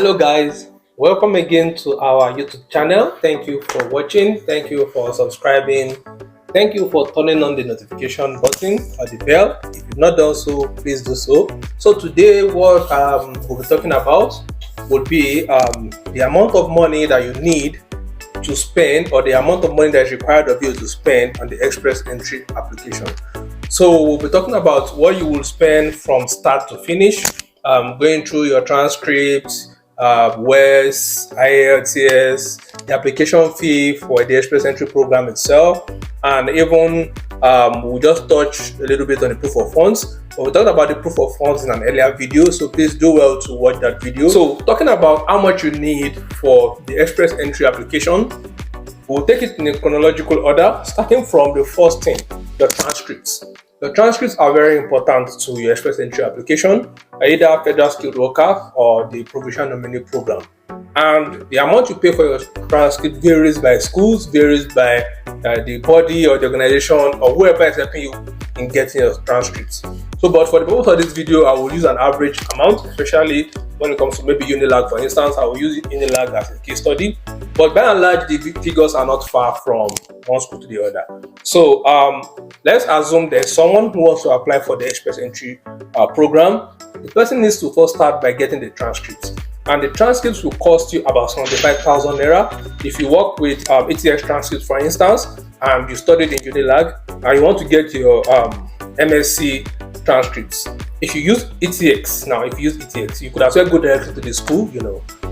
Hello guys, welcome again to our YouTube channel. Thank you for watching, thank you for subscribing, thank you for turning on the notification button or the bell. If you've not done so, please do so. So today what we'll be talking about would be the amount of money that you need to spend, or the amount of money that is required of you to spend on the express entry application. So we'll be talking about what you will spend from start to finish, going through your transcripts, WES, IELTS, the application fee for the express entry program itself, and even we'll just touch a little bit on the proof of funds. But we talked about the proof of funds in an earlier video, so please do well to watch that video. So talking about how much you need for the express entry application, we'll take it in a chronological order, starting from the first thing, your transcripts. The transcripts are very important to your express entry application, either federal skilled worker or the provisional nominee program. And the amount you pay for your transcript varies by schools, varies by the body or the organization or whoever is helping you in getting your transcripts. So, but for the purpose of this video, I will use an average amount, especially when it comes to maybe Unilag. For instance, I will use Unilag as a case study. But by and large, the figures are not far from one school to the other. So let's assume there's someone who wants to apply for the express entry program. The person needs to first start by getting the transcripts. And the transcripts will cost you about 75,000 naira. If you work with ATX transcripts, for instance, and you studied in Unilag, and you want to get your MSc transcripts. If you use ETX, you could as well go directly to the school,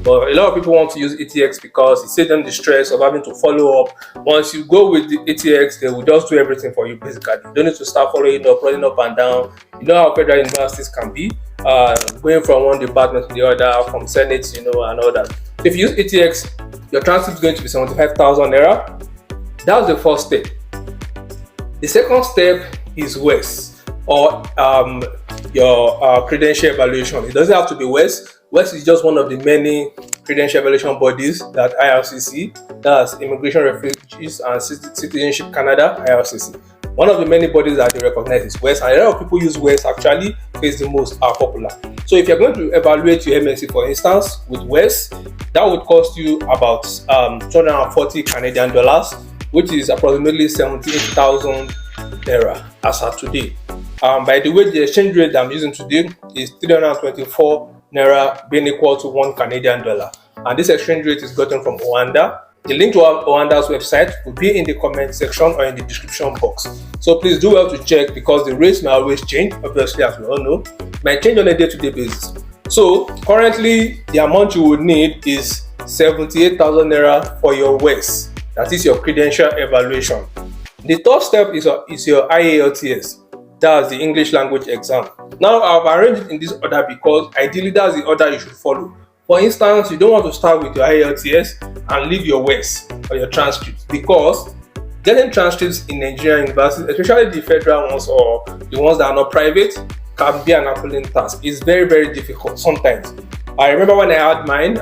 But a lot of people want to use ETX because it saves them the stress of having to follow up. Once you go with the ETX, they will just do everything for you basically. You don't need to start following up, running up and down. You know how federal universities can be, going from one department to the other, from Senate, and all that. If you use ETX, your transcript is going to be 75,000 naira. That's the first step. The second step is WES, or your credential evaluation. It doesn't have to be WES. WES is just one of the many credential evaluation bodies that IRCC, that's Immigration, Refugees and Citizenship Canada, IRCC. One of the many bodies that they recognize is WES, and a lot of people use WES actually because it's the most popular. So if you're going to evaluate your MSc, for instance, with WES, that would cost you about 240 Canadian dollars, which is approximately 78,000 naira as of today. By the way, the exchange rate that I'm using today is 324 naira, being equal to 1 Canadian dollar. And this exchange rate is gotten from Rwanda. The link to Rwanda's website will be in the comment section or in the description box. So please do well to check, because the rates may always change, obviously, as we all know. It might change on a day-to-day basis. So currently, the amount you would need is 78,000 naira for your WES. That is your credential evaluation. The third step is your IELTS. That's the English language exam. Now, I've arranged it in this order because ideally that's the order you should follow. For instance, you don't want to start with your IELTS and leave your WES or your transcripts, because getting transcripts in Nigerian universities, especially the federal ones or the ones that are not private, can be an Herculean task. It's very, very difficult sometimes. I remember when I had mine,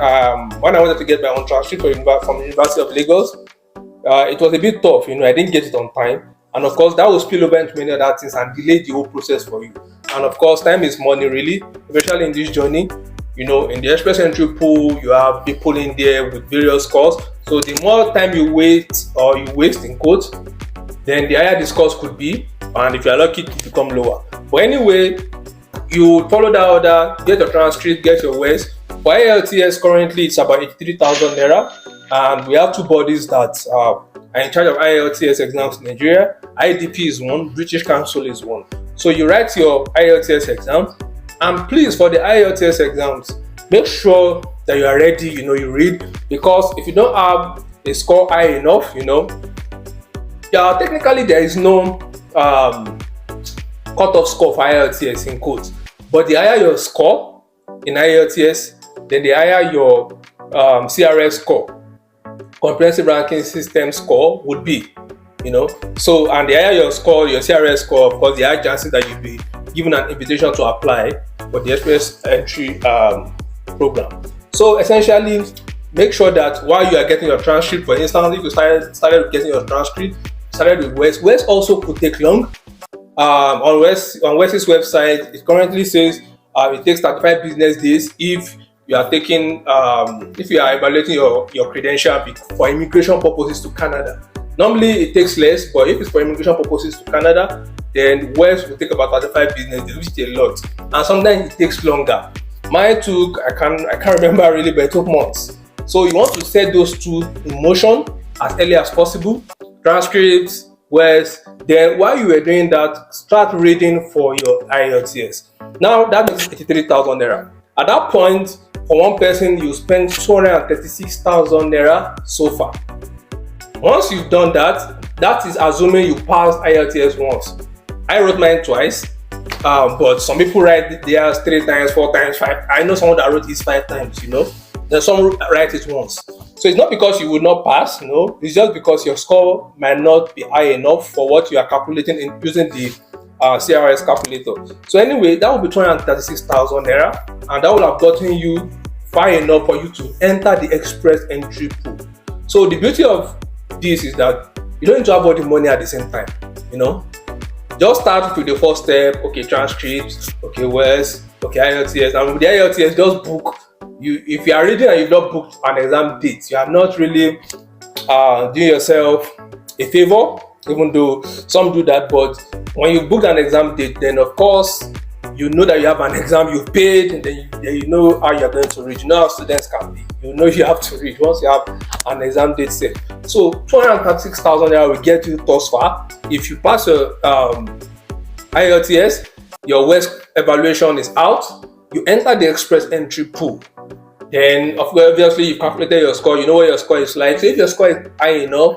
when I wanted to get my own transcript from the University of Lagos, it was a bit tough, I didn't get it on time. And of course, that will spill over into many other things and delay the whole process for you. And of course, time is money, really, especially in this journey. In the express entry pool, you have people in there with various scores. So the more time you wait, or you waste in quotes, then the higher the scores could be. And if you're lucky, it will become lower. But anyway, you follow that order, get your transcript, get your WES. For IELTS, currently it's about 83,000 naira. And we have two bodies that are in charge of IELTS exams in Nigeria. IDP is one, British Council is one. So you write your IELTS exam, and please, for the IELTS exams, make sure that you are ready, you read, because if you don't have a score high enough, technically there is no cutoff score for IELTS in quotes. But the higher your score in IELTS, then the higher your CRS score, comprehensive ranking system score, would be. So, and the higher your score, your CRS score, of course, the higher chances that you'll be given an invitation to apply for the express entry program. So essentially, make sure that while you are getting your transcript, for instance, if you started getting your transcript, started with WES also could take long. On WES's website, it currently says it takes 35 business days if you are taking, if you are evaluating your credential for immigration purposes to Canada. Normally it takes less, but if it's for immigration purposes to Canada, then West will take about 35 business days, which is a lot, and sometimes it takes longer. Mine took, I can't remember really, but it took months. So you want to set those two in motion as early as possible. Transcripts, West. Then while you were doing that, start reading for your IELTS. Now that is 83,000 naira. At that point, for one person, you spend 236,000 naira so far. Once you've done that, that is assuming you passed IELTS once. I wrote mine twice, but some people write theirs 3 times, 4 times, 5. I know someone that wrote his 5 times, Then some write it once. So it's not because you would not pass, it's just because your score might not be high enough for what you are calculating using the CRS calculator. So anyway, that will be 236,000 naira, and that will have gotten you far enough for you to enter the express entry pool. So the beauty of this is that you don't need to have all the money at the same time, Just start with the first step. Okay, transcripts. Okay, West. Okay, IELTS. And with the IELTS, just book. If you are reading and you've not booked an exam date, you are not really doing yourself a favor, even though some do that. But when you book an exam date, then of course you know that you have an exam you've paid, and then you know how you're going to read. You know how students can be. You know you have to read once you have an exam date set. So 236,000 naira will get you thus far. If you pass your IELTS, your West evaluation is out. You enter the express entry pool. Then obviously you've calculated your score. You know what your score is like. So if your score is high enough,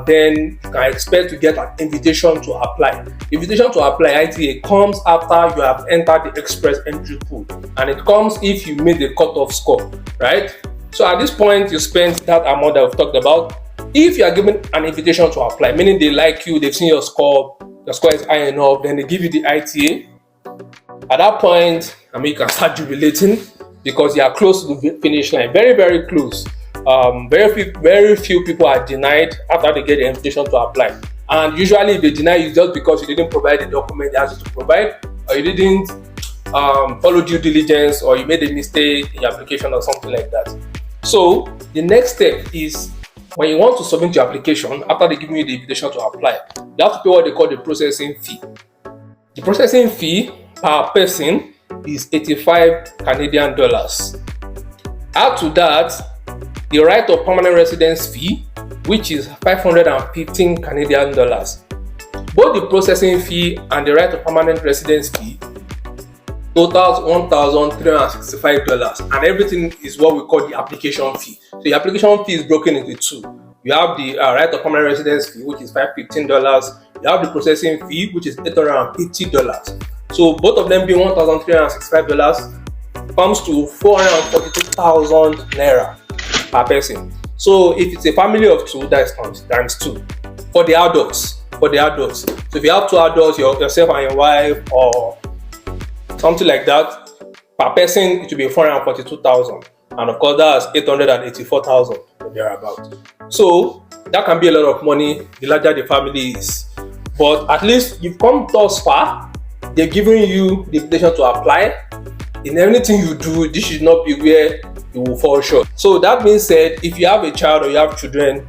then you can expect to get an invitation to apply. Invitation to apply ITA comes after you have entered the express entry pool, and it comes if you made the cutoff score, right? So at this point, you spend that amount that we've talked about. If you are given an invitation to apply, meaning they like you, they've seen your score is high enough, then they give you the ITA. At that point, you can start jubilating because you are close to the finish line, very, very close. Very few people are denied after they get the invitation to apply. And usually if they deny you just because you didn't provide the document they asked you to provide, or you didn't follow due diligence, or you made a mistake in your application or something like that. So the next step is when you want to submit your application, after they give you the invitation to apply, you have to pay what they call the processing fee. The processing fee per person is 85 Canadian dollars. Add to that the right of permanent residence fee, which is 515 Canadian dollars. Both the processing fee and the right of permanent residence fee totals $1,365, and everything is what we call the application fee. So the application fee is broken into two. You have the right of permanent residence fee, which is $515. You have the processing fee, which is $880. So both of them being $1,365 comes to 442,000 naira per person. So if it's a family of 2, that's times 2 for the adults. So if you have 2 adults, yourself and your wife, or something like that, per person it will be 442,000, and of course that's 884,000 thereabout. So that can be a lot of money the larger the family is, but at least you've come thus far. They've given you the invitation to apply. In everything you do, this should not be where you will fall short. So that being said, if you have a child or you have children,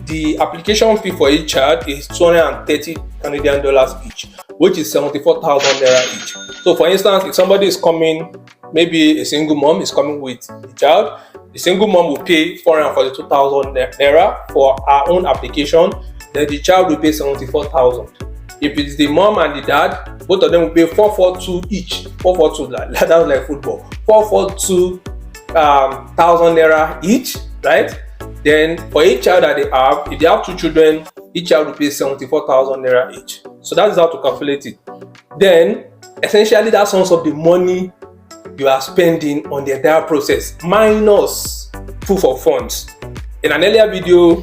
the application fee for each child is 230 Canadian dollars each, which is 74,000 naira each. So for instance, if somebody is coming, maybe a single mom is coming with a child, the single mom will pay 442,000 naira for her own application, then the child will pay 74,000. If it's the mom and the dad, both of them will pay 442 each. 442, that's like football. 442,000 naira each, right? Then for each child that they have, if they have 2 children, each child will pay 74,000 naira each. So that is how to calculate it. Then essentially that sums up the money you are spending on the entire process minus proof of funds. In an earlier video,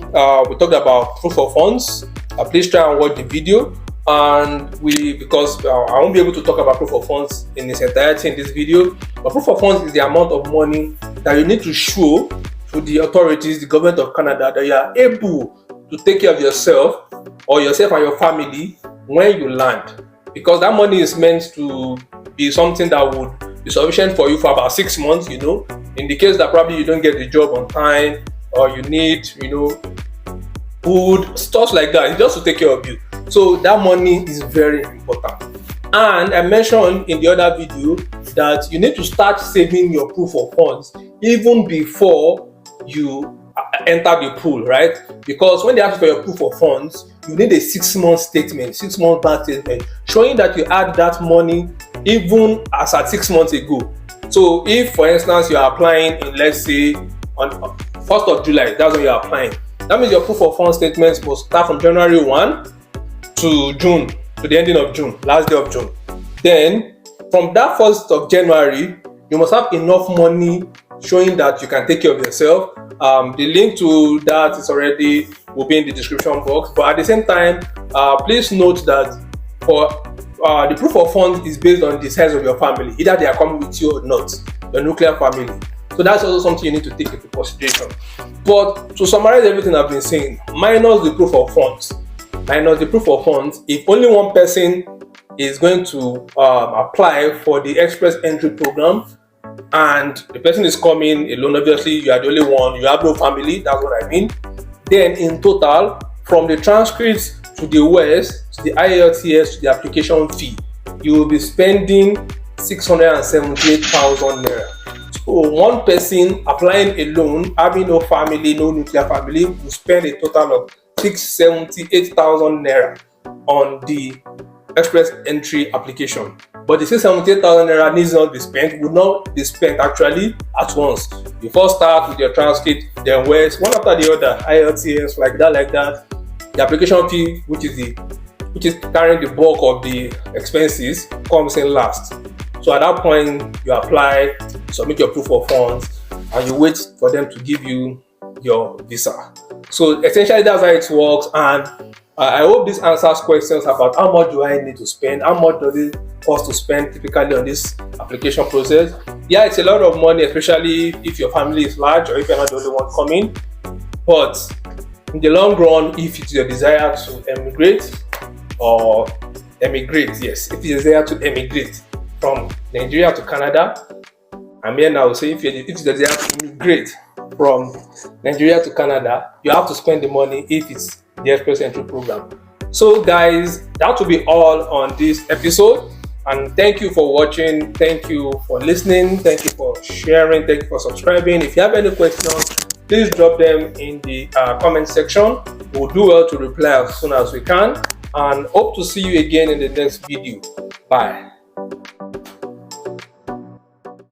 we talked about proof of funds. Please try and watch the video. And because I won't be able to talk about proof of funds in its entirety in this video, but proof of funds is the amount of money that you need to show to the authorities, the government of Canada, that you are able to take care of yourself or yourself and your family when you land. Because that money is meant to be something that would be sufficient for you for about 6 months, in the case that probably you don't get the job on time, or you need, food, stuff like that, just to take care of you. So that money is very important. And I mentioned in the other video that you need to start saving your proof of funds even before you enter the pool, right? Because when they ask for your proof of funds, you need a 6-month statement, 6-month bank statement, showing that you had that money even as at 6 months ago. So if, for instance, you are applying in, let's say, on 1st of July, that's when you are applying. That means your proof of funds statements must start from January 1 to June, to the ending of June, last day of June. Then, from that 1st of January, you must have enough money showing that you can take care of yourself. The link to that will be in the description box. But at the same time, please note that for the proof of funds is based on the size of your family. Either they are coming with you or not, your nuclear family. So that's also something you need to take into consideration. But to summarize everything I've been saying, minus the proof of funds, if only one person is going to apply for the express entry program, and the person is coming alone, obviously you are the only one, you have no family, that's what I mean, then in total, from the transcripts to the WES, to the IELTS, to the application fee, you will be spending 678,000 naira. So one person applying alone, having no family, no nuclear family, will spend a total of 678,000 naira on the express entry application. But the 678,000 naira needs not be spent, will not be spent actually at once. You first start with your transcript, then WES, one after the other, IELTS, like that. The application fee, which is carrying the bulk of the expenses, comes in last. So at that point, you apply, submit your proof of funds, and you wait for them to give you your visa. So essentially, that's how it works. And I hope this answers questions about how much do I need to spend, how much does it cost to spend typically on this application process. Yeah, it's a lot of money, especially if your family is large or if you're not the only one coming. But in the long run, if it's your desire to emigrate, if it's your desire to emigrate from Nigeria to Canada, I mean, I would say if it's your desire to immigrate from Nigeria to Canada, you have to spend the money if it's the express entry program. So guys, that will be all on this episode, and thank you for watching, thank you for listening, thank you for sharing, thank you for subscribing. If you have any questions, please drop them in the comment section. We'll do well to reply as soon as we can, and hope to see you again in the next video. Bye.